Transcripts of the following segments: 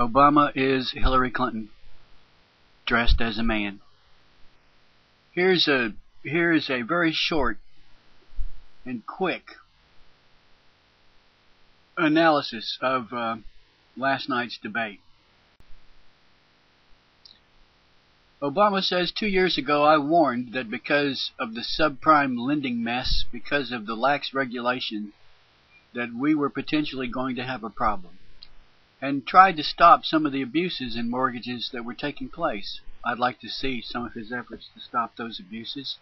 Obama is Hillary Clinton, dressed as a man. Here's a very short and quick analysis of last night's debate. Obama says 2 years ago I warned that because of the subprime lending mess, because of the lax regulation, that we were potentially going to have a problem, and tried to stop some of the abuses in mortgages that were taking place. I'd like to see some of his efforts to stop those abuses.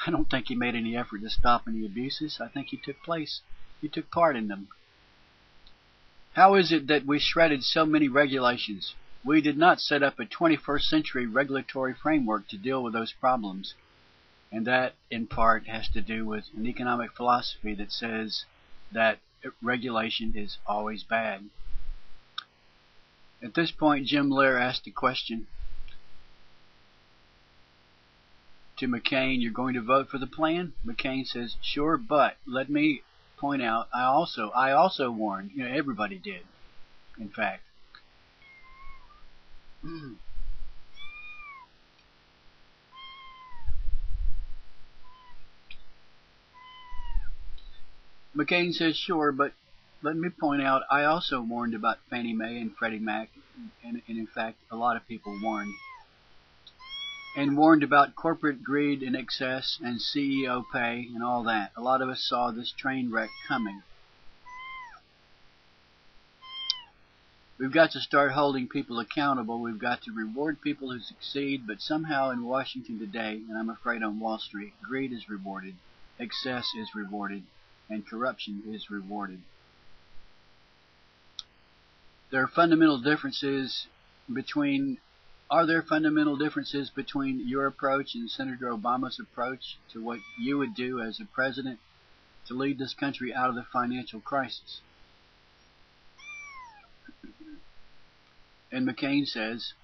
I don't think he made any effort to stop any abuses. I think he took part in them. How is it that we shredded so many regulations? We did not set up a 21st century regulatory framework to deal with those problems. And that, in part, has to do with an economic philosophy that says that regulation is always bad. At this point, Jim Lear asked a question to McCain: "You're going to vote for the plan?" McCain says, "Sure, but let me point out, I also warned." Everybody did, in fact. McCain says, "Sure, but let me point out, I also warned about Fannie Mae and Freddie Mac, and in fact, a lot of people warned. And warned about corporate greed and excess and CEO pay and all that. A lot of us saw this train wreck coming. We've got to start holding people accountable. We've got to reward people who succeed, but somehow in Washington today, and I'm afraid on Wall Street, greed is rewarded, excess is rewarded, and corruption is rewarded. Are there fundamental differences between your approach and Senator Obama's approach to what you would do as a president to lead this country out of the financial crisis?" And McCain says,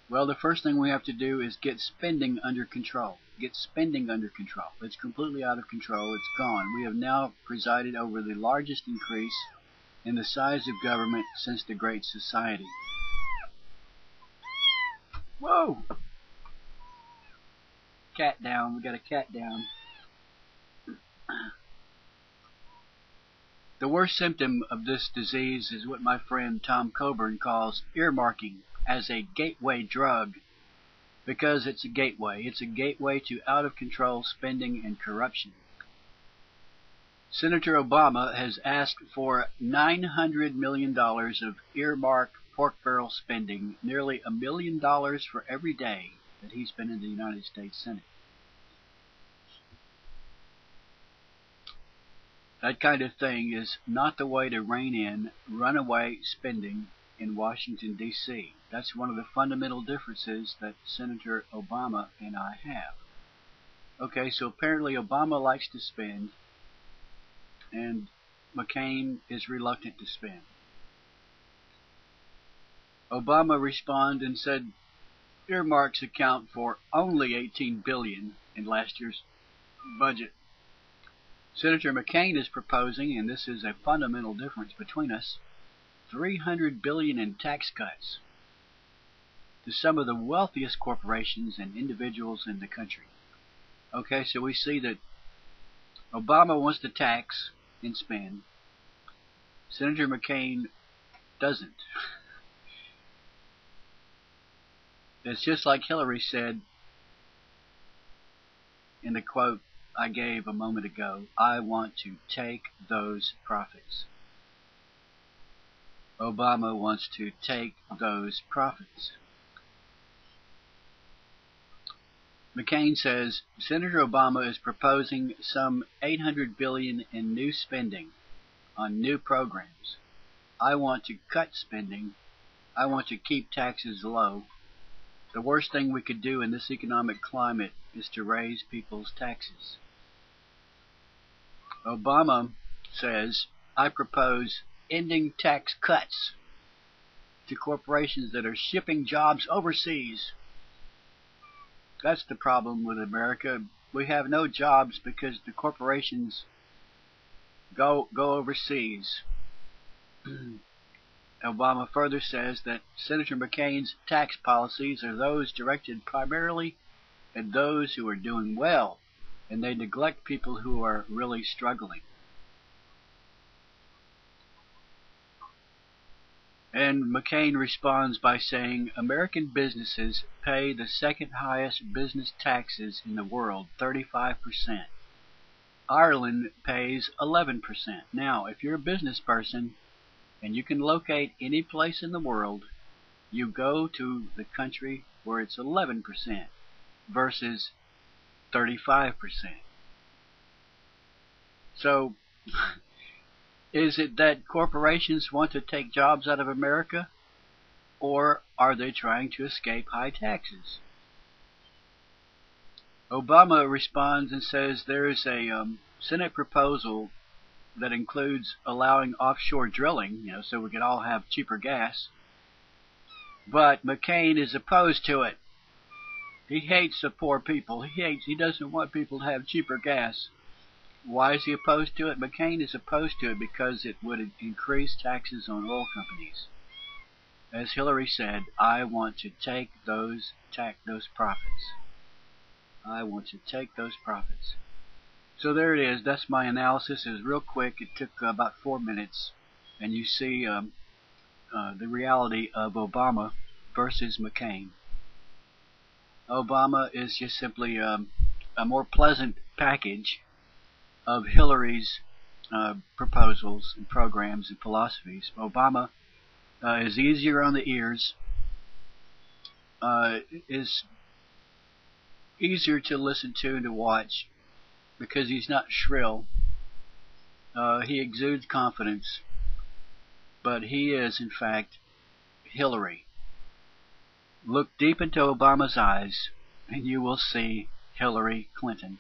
"Well, the first thing we have to do is get spending under control. Get spending under control. It's completely out of control. It's gone. We have now presided over the largest increase in the size of government since the Great Society." Whoa! Cat down. We got a cat down. The worst symptom of this disease is what my friend Tom Coburn calls earmarking as a gateway drug, because it's a gateway. It's a gateway to out-of-control spending and corruption. Senator Obama has asked for $900 million of earmarked pork barrel spending, nearly $1 million for every day that he's been in the United States Senate. That kind of thing is not the way to rein in runaway spending in Washington, D.C. That's one of the fundamental differences that Senator Obama and I have. Okay, so apparently Obama likes to spend, and McCain is reluctant to spend. Obama responded and said earmarks account for only $18 billion in last year's budget. Senator McCain is proposing, and this is a fundamental difference between us, $300 billion in tax cuts to some of the wealthiest corporations and individuals in the country. Okay, so we see that Obama wants to tax and spend. Senator McCain doesn't. It's just like Hillary said in the quote I gave a moment ago: "I want to take those profits." Obama wants to take those profits. McCain says Senator Obama is proposing some $800 billion in new spending on new programs. I want to cut spending. I want to keep taxes low. The worst thing we could do in this economic climate is to raise people's taxes. Obama says, I propose ending tax cuts to corporations that are shipping jobs overseas. That's the problem with America. We have no jobs because the corporations go overseas. Obama further says that Senator McCain's tax policies are those directed primarily at those who are doing well, and they neglect people who are really struggling. And McCain responds by saying American businesses pay the second highest business taxes in the world, 35%. Ireland pays 11%. Now, if you're a business person and you can locate any place in the world, you go to the country where it's 11% versus 35%. So, is it that corporations want to take jobs out of America, or are they trying to escape high taxes? Obama responds and says there is a Senate proposal that includes allowing offshore drilling, so we can all have cheaper gas. But McCain is opposed to it. He hates the poor people. He doesn't want people to have cheaper gas. Why is he opposed to it? McCain is opposed to it because it would increase taxes on oil companies. As Hillary said, I want to take those profits. I want to take those profits. So there it is. That's my analysis. It was real quick. It took about 4 minutes. And you see the reality of Obama versus McCain. Obama is just simply a more pleasant package of Hillary's proposals and programs and philosophies. Obama is easier on the ears, is easier to listen to and to watch because he's not shrill. He exudes confidence, but he is, in fact, Hillary. Look deep into Obama's eyes, and you will see Hillary Clinton.